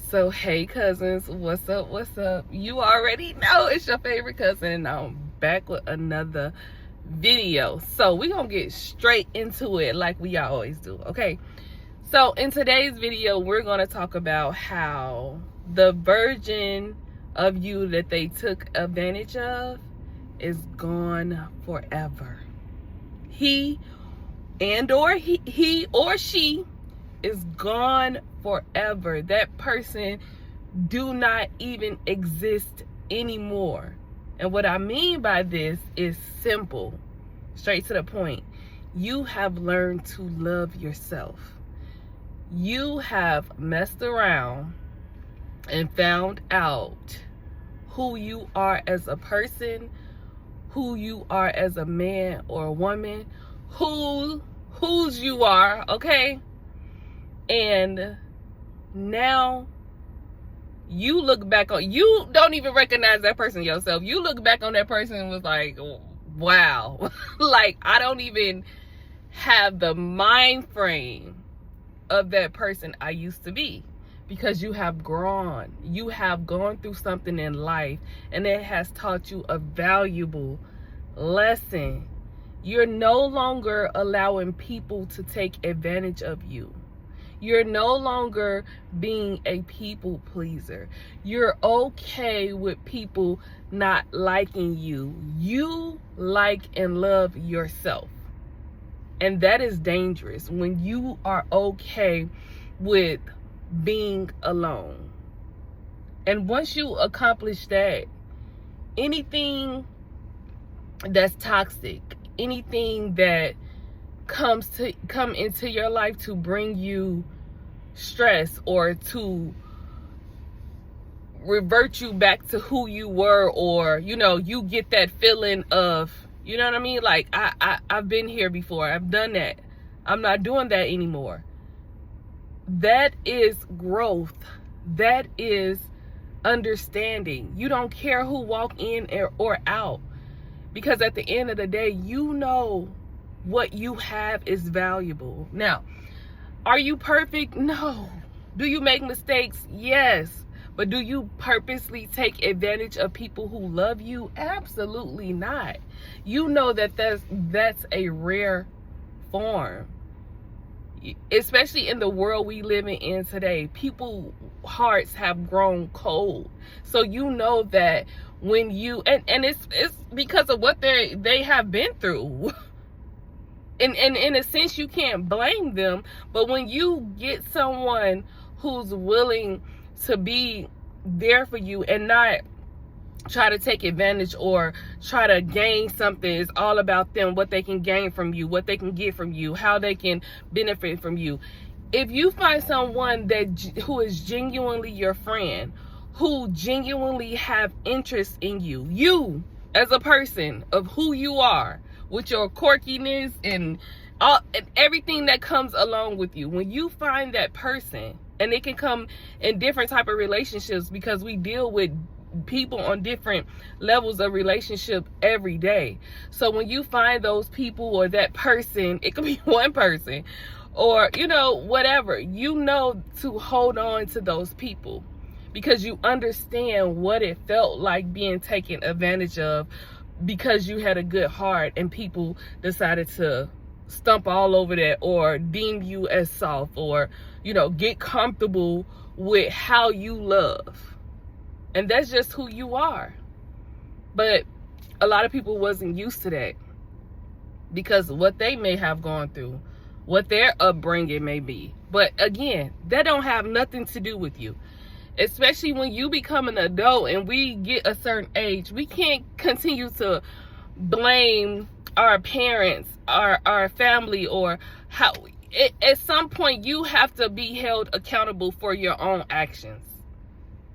So hey cousins, what's up, what's up? You already know it's your favorite cousin, and I'm back with another video. So we're gonna get straight into it like we always do. Okay, so in today's video we're gonna talk about how the version of you that they took advantage of is gone forever. He or she is gone forever. That person do not even exist anymore. And what I mean by this is simple, straight to the point. You have learned to love yourself. You have messed around and found out who you are as a person, who you are as a man or a woman, whose you are, okay? And now you look back on, you don't even recognize that person yourself. You look back on that person and was like, wow. Like, I don't even have the mind frame of that person I used to be, because you have grown. You have gone through something in life, and it has taught you a valuable lesson. You're no longer allowing people to take advantage of you. You're no longer being a people pleaser. You're okay with people not liking you. You like and love yourself. And that is dangerous when you are okay with being alone. And once you accomplish that, anything that's toxic, anything that come into your life to bring you stress or to revert you back to who you were, or you get that feeling of, you know what I mean, like I've been here before, I've done that, I'm not doing that anymore. That is growth. That is understanding. You don't care who walk in or out, because at the end of the day, you know what you have is valuable. Now, are you perfect? No. Do you make mistakes? Yes. But do you purposely take advantage of people who love you? Absolutely not. You know that's a rare form. Especially in the world we live in today, people's hearts have grown cold. So you know that when you, and it's because of what they have been through. And in a sense, you can't blame them. But when you get someone who's willing to be there for you and not try to take advantage or try to gain something, it's all about them, what they can gain from you, what they can get from you, how they can benefit from you. If you find someone who is genuinely your friend, who genuinely have interest in you as a person, of who you are, with your quirkiness and everything that comes along with you, when you find that person, and it can come in different type of relationships, because we deal with people on different levels of relationship every day. So when you find those people, or that person, it could be one person, or whatever, to hold on to those people, because you understand what it felt like being taken advantage of, because you had a good heart and people decided to stump all over that, or deem you as soft, or get comfortable with how you love. And that's just who you are. But a lot of people wasn't used to that, because of what they may have gone through, what their upbringing may be. But again, that don't have nothing to do with you. Especially when you become an adult and we get a certain age, we can't continue to blame our parents, our family, or how. At some point, you have to be held accountable for your own actions.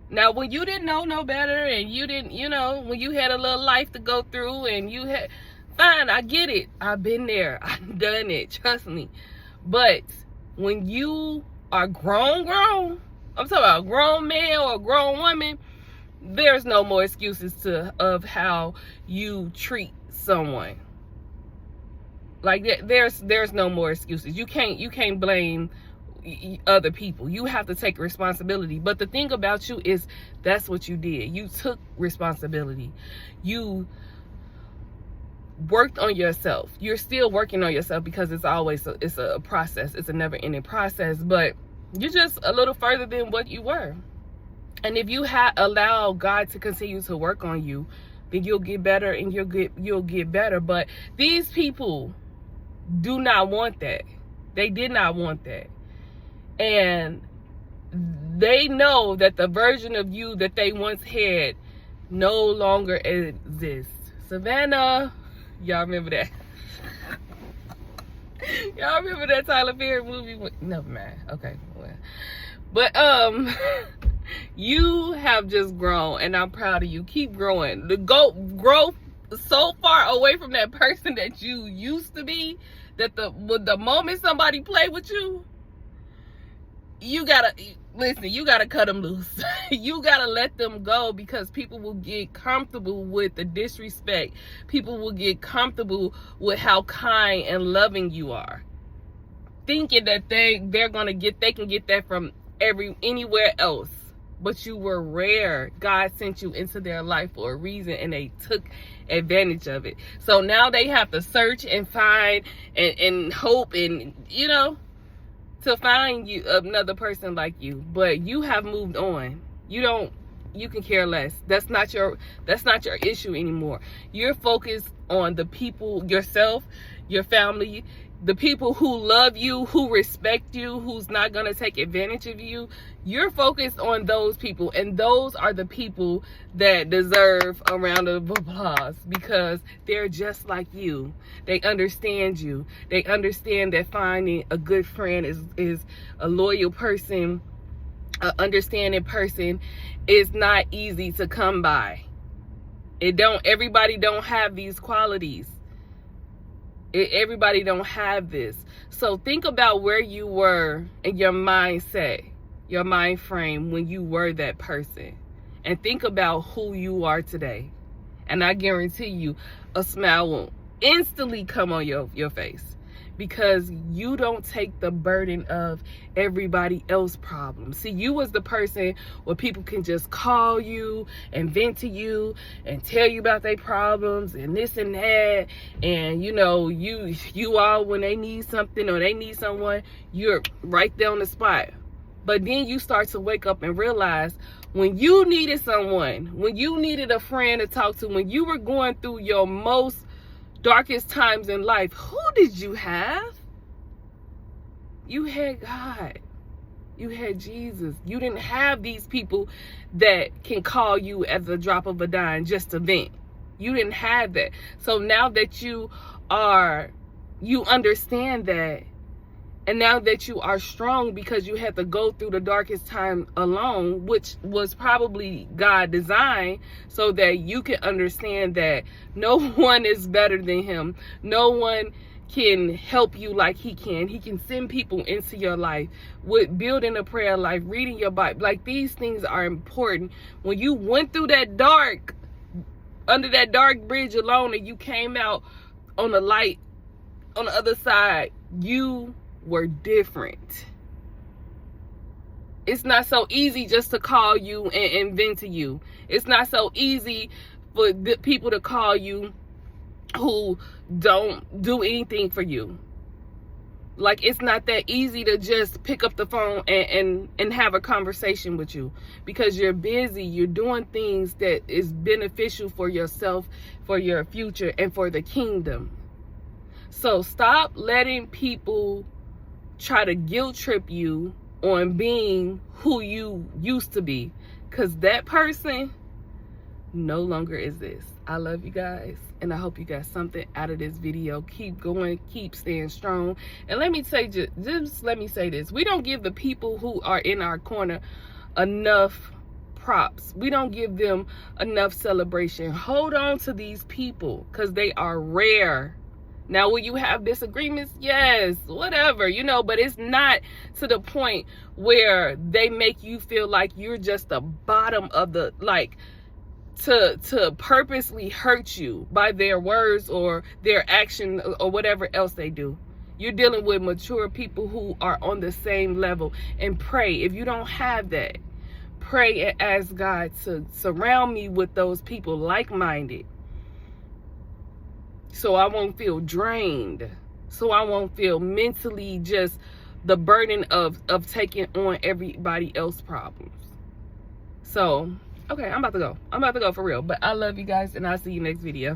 Now, when you didn't know no better, and you didn't, when you had a little life to go through, and you had, fine, I get it. I've been there. I've done it. Trust me. But when you are grown, I'm talking about a grown man or a grown woman, there's no more excuses of how you treat someone. Like, there's no more excuses. You can't blame other people. You have to take responsibility. But the thing about you is that's what you did. You took responsibility. You worked on yourself. You're still working on yourself because it's always it's a process. It's a never-ending process, but you're just a little further than what you were. And if you allow God to continue to work on you, then you'll get better and you'll get better. But these people do not want that. They did not want that. And they know that the version of you that they once had no longer exists. Savannah, y'all remember that? Y'all remember that Tyler Perry movie? Never mind. Okay. Well. But you have just grown, and I'm proud of you. Keep growing. Grow so far away from that person that you used to be, that the moment somebody play with you, you gotta listen. You gotta cut them loose. You gotta let them go, because people will get comfortable with the disrespect. People will get comfortable with how kind and loving you are, thinking that they can get that from anywhere else. But you were rare. God sent you into their life for a reason, and they took advantage of it. So now they have to search and find and hope and, to find you another person like you. But you have moved on. You can care less. That's not your issue anymore. You're focused on the people, yourself, your family, the people who love you, who respect you, who's not going to take advantage of you. You're focused on those people, and those are the people that deserve a round of applause, because they're just like you. They understand you. They understand that finding a good friend is a loyal person, an understanding person is not easy to come by. Everybody don't have these qualities. Everybody don't have this. So think about where you were in your mindset, your mind frame when you were that person, and think about who you are today. And I guarantee you a smile will instantly come on your face, because you don't take the burden of everybody else's problems. See, you was the person where people can just call you and vent to you and tell you about their problems and this and that. And you all, when they need something or they need someone, you're right there on the spot. But then you start to wake up and realize, when you needed someone, when you needed a friend to talk to, when you were going through your most darkest times in life, who did you have? You had God. You had Jesus. You didn't have these people that can call you at the drop of a dime just to vent. You didn't have that. So now that you understand that, and now that you are strong because you had to go through the darkest time alone, which was probably God designed so that you can understand that no one is better than him. No one can help you like he can. He can send people into your life with building a prayer life, reading your Bible. Like, these things are important. When you went through that under that dark bridge alone, and you came out on the light on the other side, you were different. It's not so easy just to call you and vent to you. It's not so easy for the people to call you who don't do anything for you. Like, it's not that easy to just pick up the phone and have a conversation with you, because you're busy. You're doing things that is beneficial for yourself, for your future, and for the kingdom. So stop letting people try to guilt trip you on being who you used to be, because that person no longer exists. I love you guys, and I hope you got something out of this video. Keep going, keep staying strong. And let me say, just let me say this: we don't give the people who are in our corner enough props. We don't give them enough celebration. Hold on to these people, because they are rare. Now, will you have disagreements? Yes, whatever, but it's not to the point where they make you feel like you're just the bottom of the, like, to purposely hurt you by their words or their action or whatever else they do. You're dealing with mature people who are on the same level. And pray. If you don't have that, pray and ask God to surround me with those people like-minded, so I won't feel drained, so I won't feel mentally just the burden of taking on everybody else's problems. So, okay, I'm about to go for real. But I love you guys, and I'll see you next video.